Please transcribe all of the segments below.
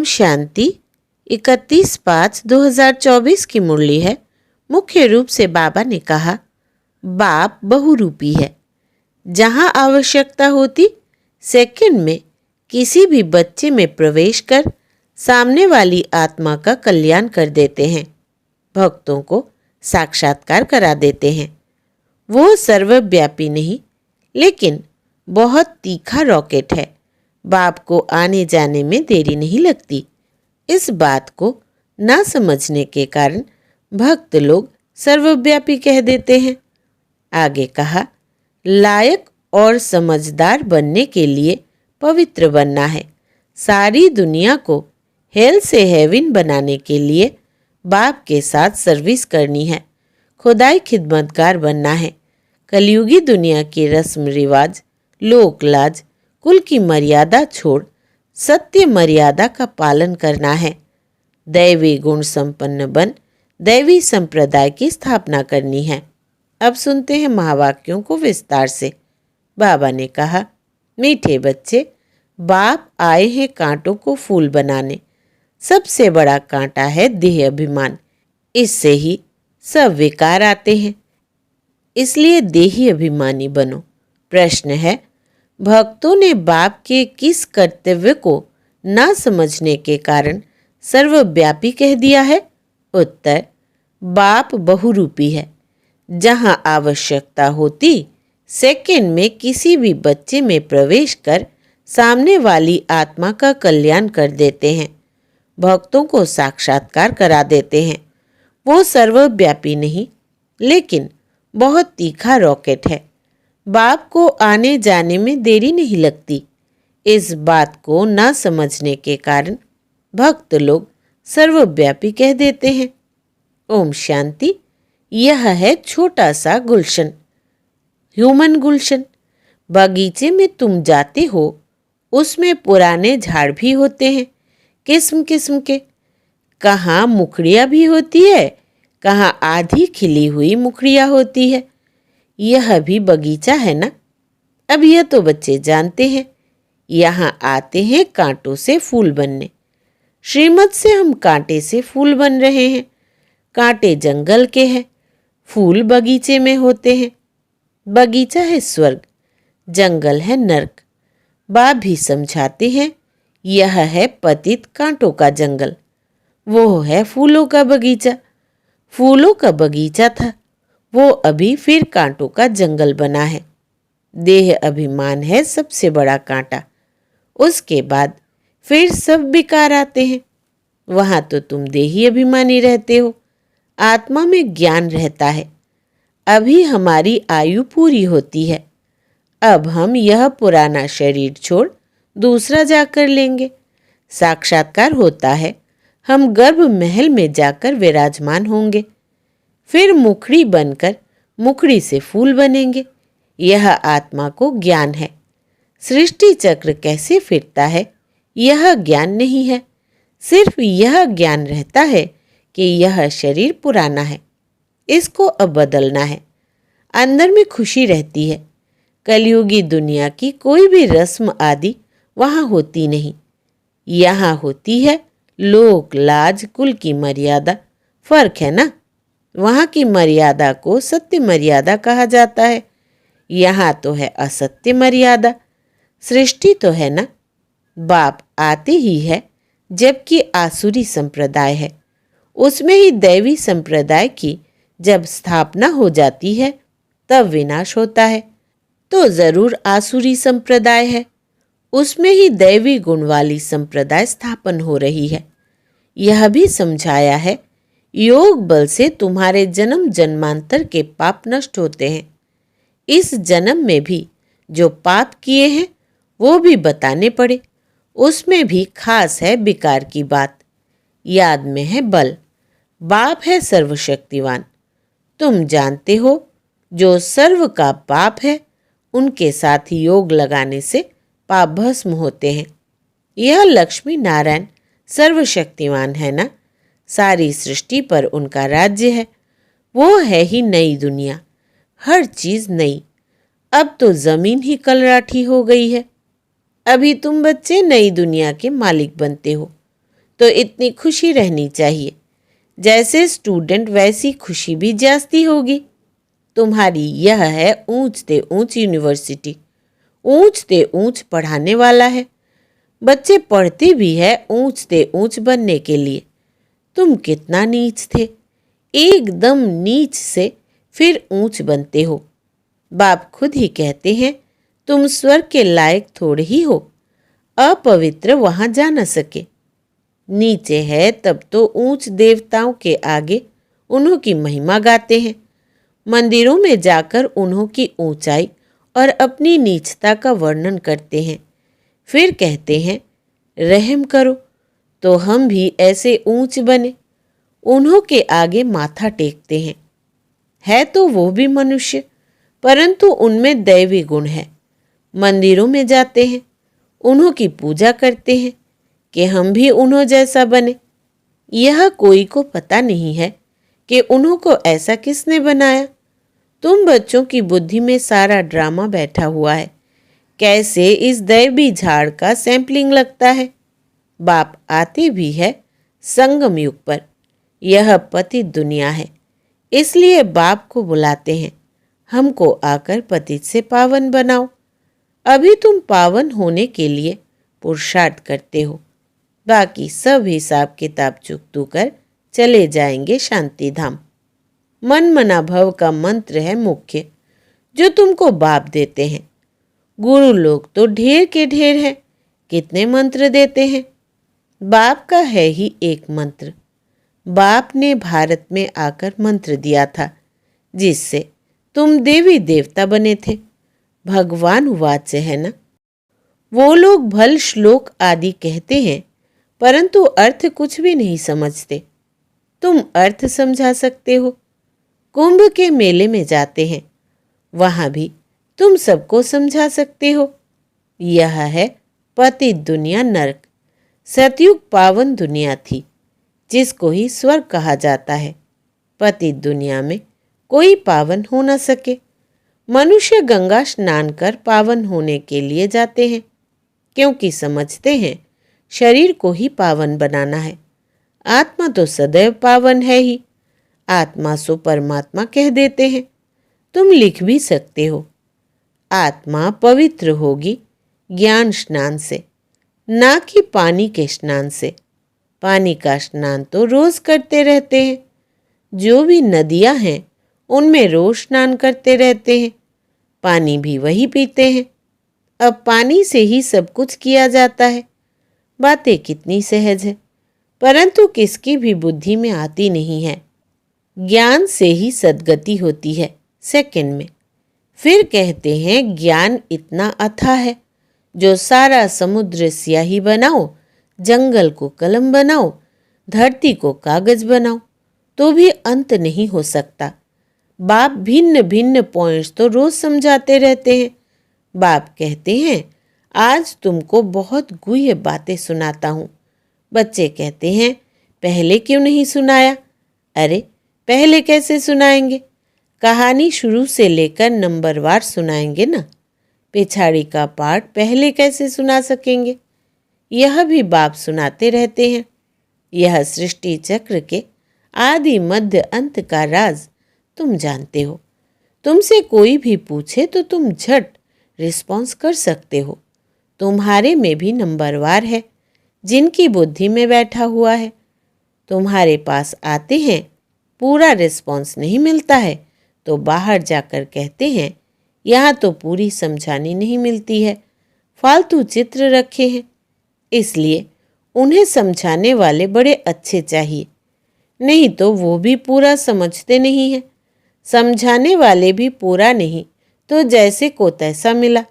ओम शांति। 31/5/2024 की मुरली है। मुख्य रूप से बाबा ने कहा, बाप बहुरूपी है। जहाँ आवश्यकता होती सेकंड में किसी भी बच्चे में प्रवेश कर सामने वाली आत्मा का कल्याण कर देते हैं, भक्तों को साक्षात्कार करा देते हैं। वो सर्वव्यापी नहीं, लेकिन बहुत तीखा रॉकेट है। बाप को आने जाने में देरी नहीं लगती। इस बात को ना समझने के कारण भक्त लोग सर्वव्यापी कह देते हैं। आगे कहा, लायक और समझदार बनने के लिए पवित्र बनना है। सारी दुनिया को हेल से हेवन बनाने के लिए बाप के साथ सर्विस करनी है। खुदाई खिदमतगार बनना है। कलयुगी दुनिया के रस्म रिवाज, लोक लाज, कुल की मर्यादा छोड़ सत्य मर्यादा का पालन करना है। दैवी गुण संपन्न बन दैवी संप्रदाय की स्थापना करनी है। अब सुनते हैं महावाक्यों को विस्तार से। बाबा ने कहा, मीठे बच्चे, बाप आए हैं कांटों को फूल बनाने। सबसे बड़ा कांटा है देह अभिमान। इससे ही सब विकार आते हैं। इसलिए देही अभिमानी बनो। प्रश्न है, भक्तों ने बाप के किस कर्तव्य को ना समझने के कारण सर्वव्यापी कह दिया है? उत्तर, बाप बहुरूपी है। जहां आवश्यकता होती सेकंड में किसी भी बच्चे में प्रवेश कर सामने वाली आत्मा का कल्याण कर देते हैं, भक्तों को साक्षात्कार करा देते हैं। वो सर्वव्यापी नहीं, लेकिन बहुत तीखा रॉकेट है। बाप को आने जाने में देरी नहीं लगती। इस बात को न समझने के कारण भक्त लोग सर्वव्यापी कह देते हैं। ओम शांति। यह है छोटा सा गुलशन, ह्यूमन गुलशन। बगीचे में तुम जाते हो, उसमें पुराने झाड़ भी होते हैं, किस्म किस्म के। कहाँ मुखड़िया भी होती है, कहाँ आधी खिली हुई मुखड़िया होती है। यह भी बगीचा है ना। अब यह तो बच्चे जानते हैं। यहाँ आते हैं कांटों से फूल बनने। श्रीमत से हम कांटे से फूल बन रहे हैं। कांटे जंगल के हैं, फूल बगीचे में होते हैं। बगीचा है स्वर्ग, जंगल है नर्क। बाप भी समझाते हैं, यह है पतित कांटों का जंगल, वो है फूलों का बगीचा। फूलों का बगीचा था, वो अभी फिर कांटों का जंगल बना है। देह अभिमान है सबसे बड़ा कांटा। उसके बाद फिर सब विकार आते हैं। वहां तो तुम देही अभिमानी रहते हो। आत्मा में ज्ञान रहता है। अभी हमारी आयु पूरी होती है। अब हम यह पुराना शरीर छोड़ दूसरा जाकर लेंगे। साक्षात्कार होता है, हम गर्भ महल में जाकर विराजमान होंगे। फिर मुखड़ी बनकर मुखड़ी से फूल बनेंगे। यह आत्मा को ज्ञान है। सृष्टि चक्र कैसे फिरता है, यह ज्ञान नहीं है। सिर्फ यह ज्ञान रहता है कि यह शरीर पुराना है, इसको अब बदलना है। अंदर में खुशी रहती है। कलयुगी दुनिया की कोई भी रस्म आदि वहाँ होती नहीं। यहाँ होती है लोक लाज, कुल की मर्यादा। फर्क है ना। वहाँ की मर्यादा को सत्य मर्यादा कहा जाता है। यहाँ तो है असत्य मर्यादा। सृष्टि तो है ना। बाप आते ही है, जबकि आसुरी संप्रदाय है। उसमें ही दैवी संप्रदाय की जब स्थापना हो जाती है, तब विनाश होता है। तो जरूर आसुरी संप्रदाय है। उसमें ही दैवी गुण वाली संप्रदाय स्थापन हो रही है। यह भी समझाया है, योग बल से तुम्हारे जन्म जन्मांतर के पाप नष्ट होते हैं। इस जन्म में भी जो पाप किए हैं वो भी बताने पड़े। उसमें भी खास है विकार की बात। याद में है बल। बाप है सर्वशक्तिवान। तुम जानते हो, जो सर्व का पाप है उनके साथ योग लगाने से पाप भस्म होते हैं। यह लक्ष्मी नारायण सर्वशक्तिवान है ना। सारी सृष्टि पर उनका राज्य है। वो है ही नई दुनिया। हर चीज नई। अब तो जमीन ही कलराठी हो गई है। अभी तुम बच्चे नई दुनिया के मालिक बनते हो। तो इतनी खुशी रहनी चाहिए। जैसे स्टूडेंट वैसी खुशी भी जास्ती होगी। तुम्हारी यह है ऊंचते ऊंच यूनिवर्सिटी, ऊंचते ऊंच पढ़ाने वाला है। बच्चे पढ़ते भी है ऊंचते ऊंच बनने के लिए। तुम कितना नीच थे, एकदम नीच से फिर ऊंच बनते हो। बाप खुद ही कहते हैं तुम स्वर्ग के लायक थोड़े ही हो, अपवित्र वहां जा न सके। नीचे है तब तो ऊंच देवताओं के आगे उन्हों की महिमा गाते हैं। मंदिरों में जाकर उन्हों की ऊंचाई और अपनी नीचता का वर्णन करते हैं। फिर कहते हैं रहम करो तो हम भी ऐसे ऊंच बने। उन्हों के आगे माथा टेकते हैं। है तो वो भी मनुष्य, परंतु उनमें दैवी गुण है। मंदिरों में जाते हैं, उन्हों की पूजा करते हैं कि हम भी उन्हों जैसा बने। यह कोई को पता नहीं है कि उन्हों को ऐसा किसने बनाया। तुम बच्चों की बुद्धि में सारा ड्रामा बैठा हुआ है। कैसे इस दैवी झाड़ का सैंपलिंग लगता है। बाप आते भी है संगम युग पर। यह पतित दुनिया है, इसलिए बाप को बुलाते हैं हमको आकर पतित से पावन बनाओ। अभी तुम पावन होने के लिए पुरुषार्थ करते हो, बाकी सब हिसाब किताब चुकतू कर चले जाएंगे शांति धाम। मन मना भव का मंत्र है मुख्य, जो तुमको बाप देते हैं। गुरु लोग तो ढेर के ढेर हैं, कितने मंत्र देते हैं। बाप का है ही एक मंत्र। बाप ने भारत में आकर मंत्र दिया था, जिससे तुम देवी देवता बने थे। भगवान वाच्य है ना। वो लोग भल श्लोक आदि कहते हैं, परंतु अर्थ कुछ भी नहीं समझते। तुम अर्थ समझा सकते हो। कुंभ के मेले में जाते हैं, वहां भी तुम सबको समझा सकते हो। यह है पतित दुनिया नरक। सतयुग पावन दुनिया थी, जिसको ही स्वर्ग कहा जाता है। पतित दुनिया में कोई पावन हो न सके। मनुष्य गंगा स्नान कर पावन होने के लिए जाते हैं, क्योंकि समझते हैं शरीर को ही पावन बनाना है। आत्मा तो सदैव पावन है ही। आत्मा सो परमात्मा कह देते हैं। तुम लिख भी सकते हो, आत्मा पवित्र होगी ज्ञान स्नान से, ना कि पानी के स्नान से। पानी का स्नान तो रोज करते रहते हैं। जो भी नदियां हैं उनमें रोज स्नान करते रहते हैं, पानी भी वही पीते हैं। अब पानी से ही सब कुछ किया जाता है। बातें कितनी सहज है, परंतु किसकी भी बुद्धि में आती नहीं है। ज्ञान से ही सद्गति होती है सेकंड में। फिर कहते हैं ज्ञान इतना अथाह है, जो सारा समुद्र स्याही बनाओ, जंगल को कलम बनाओ, धरती को कागज बनाओ, तो भी अंत नहीं हो सकता। बाप भिन्न भिन्न पॉइंट्स तो रोज समझाते रहते हैं। बाप कहते हैं आज तुमको बहुत गुह्य बातें सुनाता हूँ। बच्चे कहते हैं पहले क्यों नहीं सुनाया। अरे पहले कैसे सुनाएंगे, कहानी शुरू से लेकर नंबरवार सुनाएंगे ना। पिछाड़ी का पार्ट पहले कैसे सुना सकेंगे। यह भी बाप सुनाते रहते हैं। यह सृष्टि चक्र के आदि मध्य अंत का राज तुम जानते हो। तुमसे कोई भी पूछे तो तुम झट रिस्पॉन्स कर सकते हो। तुम्हारे में भी नंबरवार है, जिनकी बुद्धि में बैठा हुआ है। तुम्हारे पास आते हैं, पूरा रिस्पॉन्स नहीं मिलता है तो बाहर जाकर कहते हैं यहाँ तो पूरी समझानी नहीं मिलती है, फालतू चित्र रखे हैं। इसलिए उन्हें समझाने वाले बड़े अच्छे चाहिए, नहीं तो वो भी पूरा समझते नहीं है। समझाने वाले भी पूरा नहीं तो जैसे को तैसा मिला।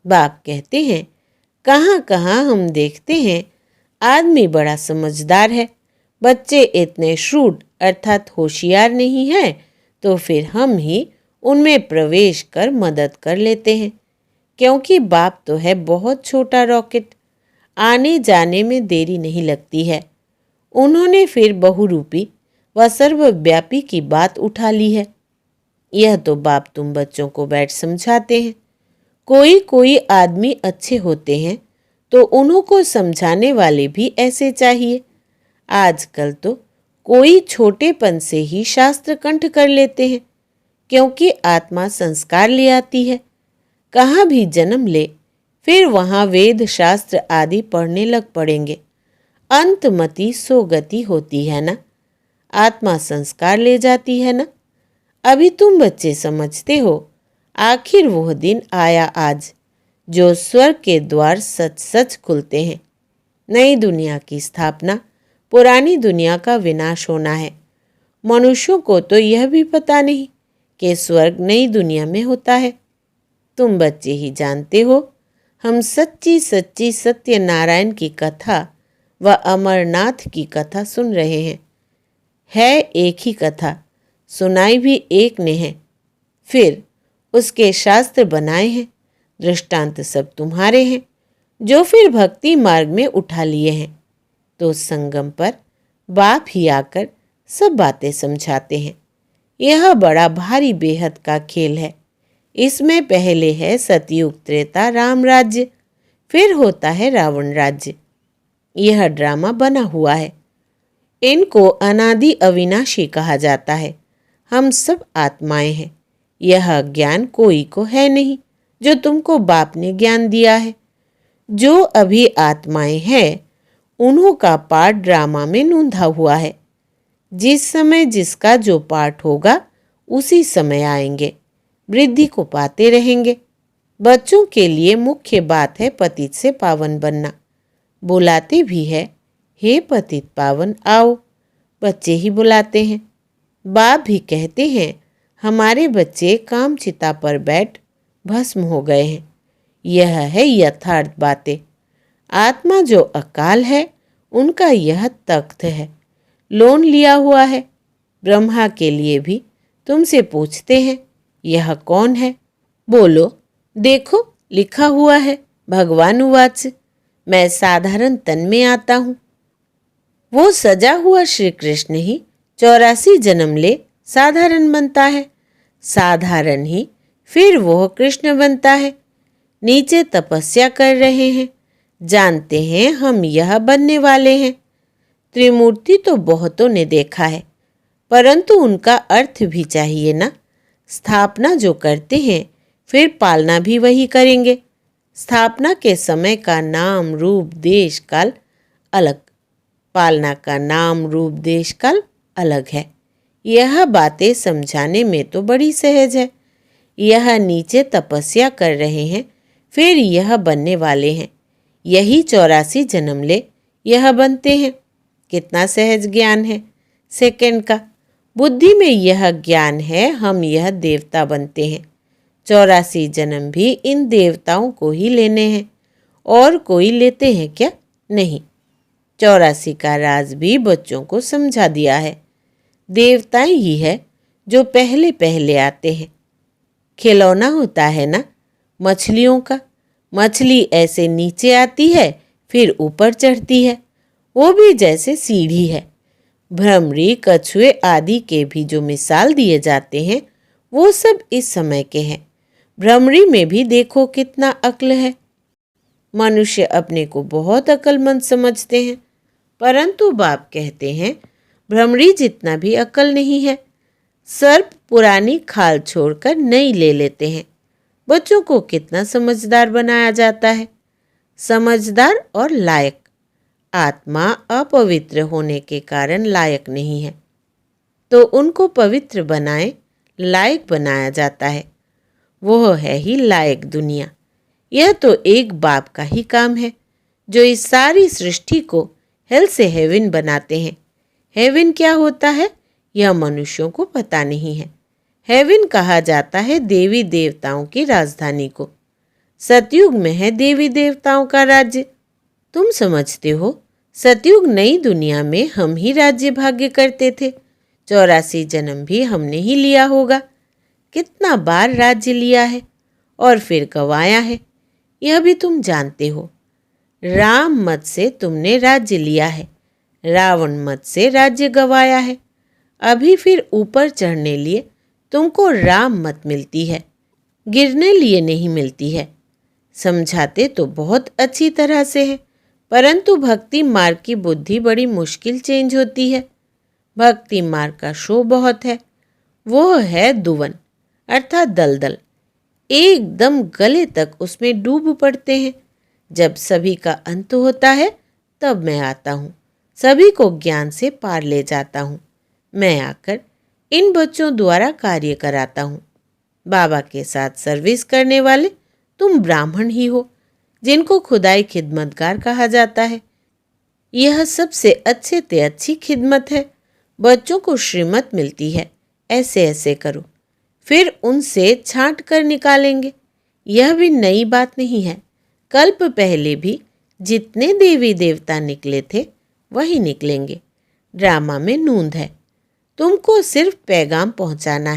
बाप कहते हैं कहाँ कहाँ हम देखते हैं आदमी बड़ा समझदार है, बच्चे इतने श्रूड अर्थात होशियार नहीं है, तो फिर हम ही उनमें प्रवेश कर मदद कर लेते हैं। क्योंकि बाप तो है बहुत छोटा रॉकेट, आने जाने में देरी नहीं लगती है। उन्होंने फिर बहुरूपी व सर्वव्यापी की बात उठा ली है। यह तो बाप तुम बच्चों को बैठ समझाते हैं। कोई कोई आदमी अच्छे होते हैं तो उन्हों को समझाने वाले भी ऐसे चाहिए। आजकल तो कोई छोटेपन से ही शास्त्र कंठ कर लेते हैं, क्योंकि आत्मा संस्कार ले आती है। कहाँ भी जन्म ले, फिर वहाँ वेद शास्त्र आदि पढ़ने लग पड़ेंगे। अंतमति सो गति होती है ना, आत्मा संस्कार ले जाती है ना। अभी तुम बच्चे समझते हो, आखिर वह दिन आया आज, जो स्वर्ग के द्वार सच सच खुलते हैं। नई दुनिया की स्थापना, पुरानी दुनिया का विनाश होना है। मनुष्यों को तो यह भी पता नहीं कि स्वर्ग नई दुनिया में होता है। तुम बच्चे ही जानते हो, हम सच्ची सच्ची सत्यनारायण की कथा व अमरनाथ की कथा सुन रहे हैं। है एक ही कथा, सुनाई भी एक ने है, फिर उसके शास्त्र बनाए हैं, दृष्टांत सब तुम्हारे हैं, जो फिर भक्ति मार्ग में उठा लिए हैं। तो संगम पर बाप ही आकर सब बातें समझाते हैं। यह बड़ा भारी बेहद का खेल है। इसमें पहले है सतयुग त्रेता राम राज्य, फिर होता है रावण राज्य। यह ड्रामा बना हुआ है। इनको अनादि अविनाशी कहा जाता है। हम सब आत्माएं हैं। यह ज्ञान कोई को है नहीं जो तुमको बाप ने ज्ञान दिया है। जो अभी आत्माएं हैं, उन्हों का पाठ ड्रामा में नूंधा हुआ है। जिस समय जिसका जो पाठ होगा, उसी समय आएंगे, वृद्धि को पाते रहेंगे। बच्चों के लिए मुख्य बात है पतित से पावन बनना। बुलाते भी है, हे पतित पावन आओ, बच्चे ही बुलाते हैं। बाप भी कहते हैं, हमारे बच्चे कामचिता पर बैठ भस्म हो गए हैं। यह है यथार्थ बातें। आत्मा जो अकाल है, उनका यह तख्त है, लोन लिया हुआ है। ब्रह्मा के लिए भी तुमसे पूछते हैं, यह कौन है? बोलो, देखो लिखा हुआ है, भगवान उवाच, मैं साधारण तन में आता हूँ। वो सजा हुआ श्री कृष्ण ही 84 जन्म ले साधारण बनता है। साधारण ही फिर वो कृष्ण बनता है। नीचे तपस्या कर रहे हैं, जानते हैं हम यह बनने वाले हैं। त्रिमूर्ति तो बहुतों ने देखा है, परंतु उनका अर्थ भी चाहिए ना। स्थापना जो करते हैं, फिर पालना भी वही करेंगे। स्थापना के समय का नाम रूप देश काल अलग, पालना का नाम रूप देश काल अलग है। यह बातें समझाने में तो बड़ी सहज है। यह नीचे तपस्या कर रहे हैं, फिर यह बनने वाले हैं। यही 84 जन्म ले यह बनते हैं। कितना सहज ज्ञान है, सेकंड का। बुद्धि में यह ज्ञान है, हम यह देवता बनते हैं। 84 जन्म भी इन देवताओं को ही लेने हैं, और कोई लेते हैं क्या? नहीं। 84 का राज भी बच्चों को समझा दिया है। देवताएं ही है जो पहले पहले आते हैं। खिलौना होता है ना मछलियों का, मछली ऐसे नीचे आती है, फिर ऊपर चढ़ती है, वो भी जैसे सीढ़ी है। भ्रमरी, कछुए आदि के भी जो मिसाल दिए जाते हैं, वो सब इस समय के हैं। भ्रमरी में भी देखो कितना अक्ल है। मनुष्य अपने को बहुत अक्लमंद समझते हैं, परंतु बाप कहते हैं भ्रमरी जितना भी अक्ल नहीं है। सर्प पुरानी खाल छोड़कर नई ले लेते हैं। बच्चों को कितना समझदार बनाया जाता है। समझदार और लायक। आत्मा अपवित्र होने के कारण लायक नहीं है, तो उनको पवित्र बनाए लायक बनाया जाता है। वह है ही लायक दुनिया। यह तो एक बाप का ही काम है, जो इस सारी सृष्टि को हेल से हेवन बनाते हैं। हेवन क्या होता है, यह मनुष्यों को पता नहीं है। हेवन कहा जाता है देवी देवताओं की राजधानी को। सतयुग में है देवी देवताओं का राज्य। तुम समझते हो, सतयुग नई दुनिया में हम ही राज्य भाग्य करते थे। 84 जन्म भी हमने ही लिया होगा। कितना बार राज्य लिया है और फिर गंवाया है, यह भी तुम जानते हो। राम मत से तुमने राज्य लिया है, रावण मत से राज्य गंवाया है। अभी फिर ऊपर चढ़ने लिए तुमको राम मत मिलती है, गिरने लिए नहीं मिलती है। समझाते तो बहुत अच्छी तरह से है, परंतु भक्ति मार्ग की बुद्धि बड़ी मुश्किल चेंज होती है। भक्ति मार्ग का शो बहुत है, वो है दुवन अर्थात दलदल। एकदम गले तक उसमें डूब पड़ते हैं। जब सभी का अंत होता है तब मैं आता हूँ, सभी को ज्ञान से पार ले जाता हूँ। मैं आकर इन बच्चों द्वारा कार्य कराता हूँ। बाबा के साथ सर्विस करने वाले तुम ब्राह्मण ही हो, जिनको खुदाई खिदमतगार कहा जाता है। यह सबसे अच्छे से अच्छी खिदमत है। बच्चों को श्रीमत मिलती है, ऐसे ऐसे करो, फिर उनसे छांट कर निकालेंगे। यह भी नई बात नहीं है। कल्प पहले भी जितने देवी देवता निकले थे वही निकलेंगे। ड्रामा में नूंद है, तुमको सिर्फ पैगाम पहुंचाना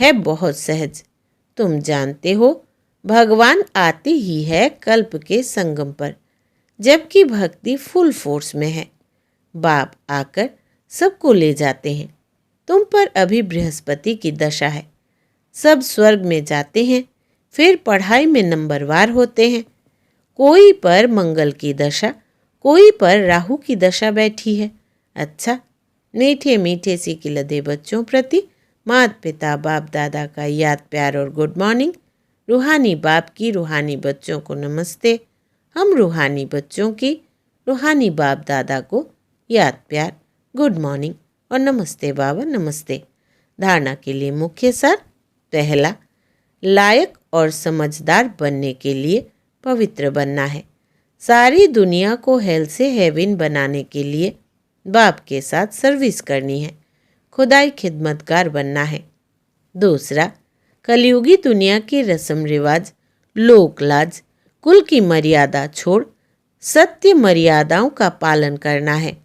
है बहुत सहज। तुम जानते हो भगवान आते ही है कल्प के संगम पर, जबकि भक्ति फुल फोर्स में है। बाप आकर सबको ले जाते हैं। तुम पर अभी बृहस्पति की दशा है। सब स्वर्ग में जाते हैं, फिर पढ़ाई में नंबरवार होते हैं। कोई पर मंगल की दशा, कोई पर राहु की दशा बैठी है। अच्छा, मीठे मीठे सिकिलदे बच्चों प्रति माता पिता बाप दादा का याद प्यार और गुड मॉर्निंग। रूहानी बाप की रूहानी बच्चों को नमस्ते। हम रूहानी बच्चों की रूहानी बाप दादा को याद प्यार, गुड मॉर्निंग और नमस्ते बाबा नमस्ते। धारणा के लिए मुख्य सार। पहला, लायक और समझदार बनने के लिए पवित्र बनना है। सारी दुनिया को हेल से हेवन बनाने के लिए बाप के साथ सर्विस करनी है। खुदाई खिदमतगार बनना है। दूसरा, कलयुगी दुनिया की रस्म रिवाज, लोक लाज, कुल की मर्यादा छोड़ सत्य मर्यादाओं का पालन करना है।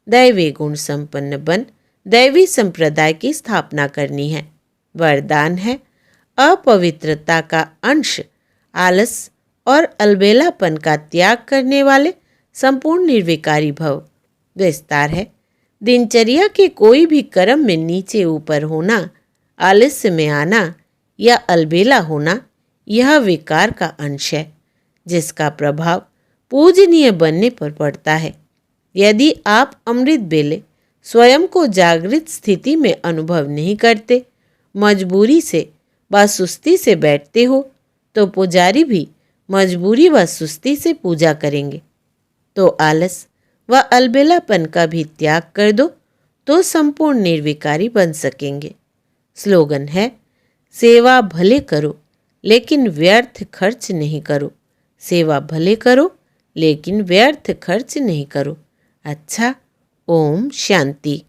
दैवी गुण संपन्न बन दैवी संप्रदाय की स्थापना करनी है। वरदान है अपवित्रता का अंश, आलस और अलबेलापन का त्याग करने वाले संपूर्ण निर्विकारी भव। विस्तार है, दिनचर्या के कोई भी कर्म में नीचे ऊपर होना, आलस्य में आना या अलबेला होना, यह विकार का अंश है, जिसका प्रभाव पूजनीय बनने पर पड़ता है। यदि आप अमृत बेले स्वयं को जागृत स्थिति में अनुभव नहीं करते, मजबूरी से व सुस्ती से बैठते हो, तो पुजारी भी मजबूरी व सुस्ती से पूजा करेंगे। तो आलस व अलबेलापन का भी त्याग कर दो, तो संपूर्ण निर्विकारी बन सकेंगे। स्लोगन है, सेवा भले करो लेकिन व्यर्थ खर्च नहीं करो। सेवा भले करो लेकिन व्यर्थ खर्च नहीं करो। अच्छा, ओम शांति।